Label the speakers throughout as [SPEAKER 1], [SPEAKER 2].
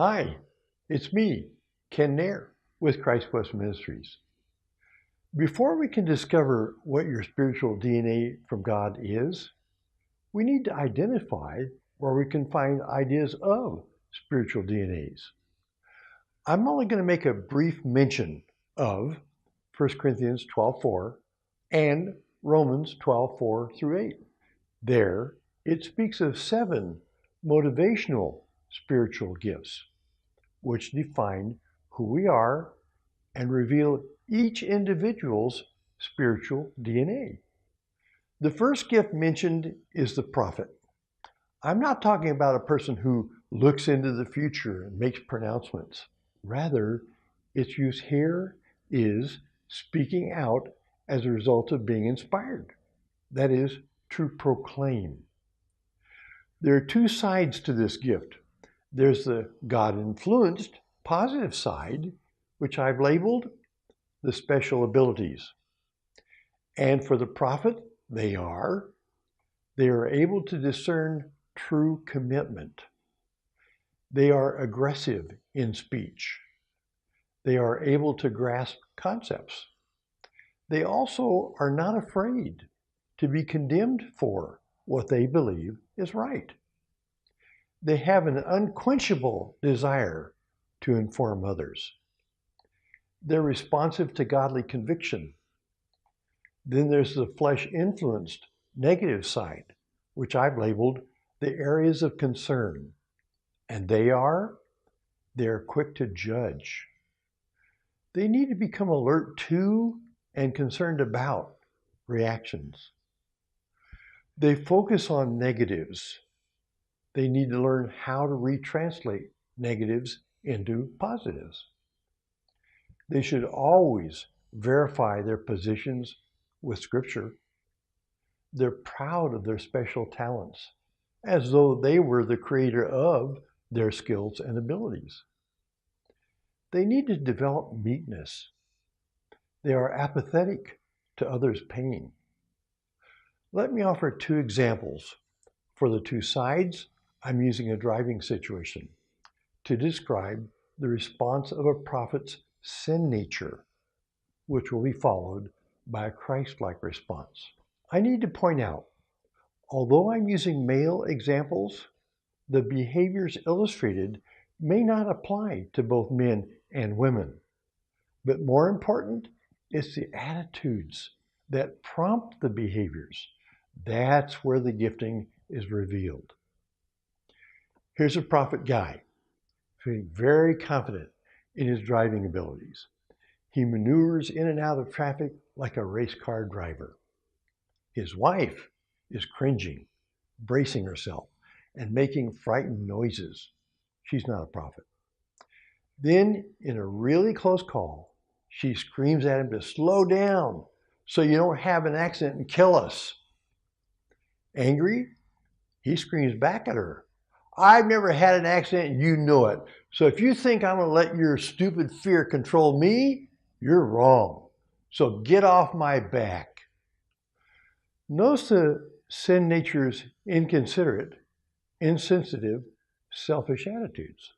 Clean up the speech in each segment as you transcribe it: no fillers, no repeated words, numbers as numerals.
[SPEAKER 1] Hi, it's me, Ken Nair, with Christ Quest Ministries. Before we can discover what your spiritual DNA from God is, we need to identify where we can find ideas of spiritual DNAs. I'm only going to make a brief mention of 1 Corinthians 12:4 and Romans 12:4 through 8. There, it speaks of 7 motivational spiritual gifts, which define who we are and reveal each individual's spiritual DNA. The first gift mentioned is the prophet. I'm not talking about a person who looks into the future and makes pronouncements. Rather, its use here is speaking out as a result of being inspired. That is, to proclaim. There are 2 sides to this gift. There's the God-influenced positive side, which I've labeled the special abilities. And for the prophet, they are able to discern true commitment. They are aggressive in speech. They are able to grasp concepts. They also are not afraid to be condemned for what they believe is right. They have an unquenchable desire to inform others. They're responsive to godly conviction. Then there's the flesh-influenced negative side, which I've labeled the areas of concern. And they're quick to judge. They need to become alert to and concerned about reactions. They focus on negatives. They need to learn how to retranslate negatives into positives. They should always verify their positions with Scripture. They're proud of their special talents, as though they were the creator of their skills and abilities. They need to develop meekness. They are apathetic to others' pain. Let me offer 2 examples. For the 2 sides, I'm using a driving situation to describe the response of a prophet's sin nature, which will be followed by a Christ-like response. I need to point out, although I'm using male examples, the behaviors illustrated may not apply to both men and women. But more important, it's the attitudes that prompt the behaviors. That's where the gifting is revealed. Here's a prophet guy, feeling very confident in his driving abilities. He maneuvers in and out of traffic like a race car driver. His wife is cringing, bracing herself, and making frightened noises. She's not a prophet. Then, in a really close call, she screams at him to slow down so you don't have an accident and kill us. Angry, he screams back at her, I've never had an accident and you know it. So if you think I'm going to let your stupid fear control me, you're wrong. So get off my back. Notice the sin nature's inconsiderate, insensitive, selfish attitudes.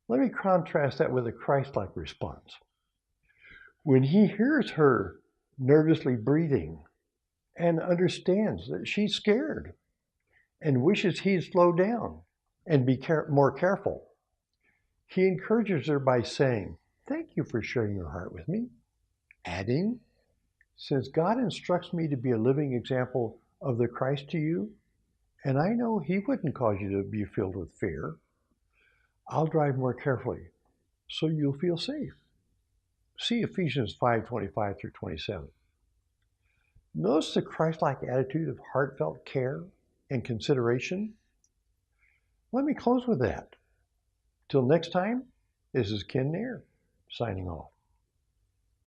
[SPEAKER 1] Let me contrast that with a Christ-like response. When he hears her nervously breathing and understands that she's scared and wishes he'd slow down and be more careful, he encourages her by saying, thank you for sharing your heart with me, adding, since God instructs me to be a living example of the Christ to you, and I know he wouldn't cause you to be filled with fear, I'll drive more carefully so you'll feel safe. See Ephesians 5:25 through 27. Notice the Christ-like attitude of heartfelt care and consideration. Let me close with that. Till next time, this is Ken Nair, signing off.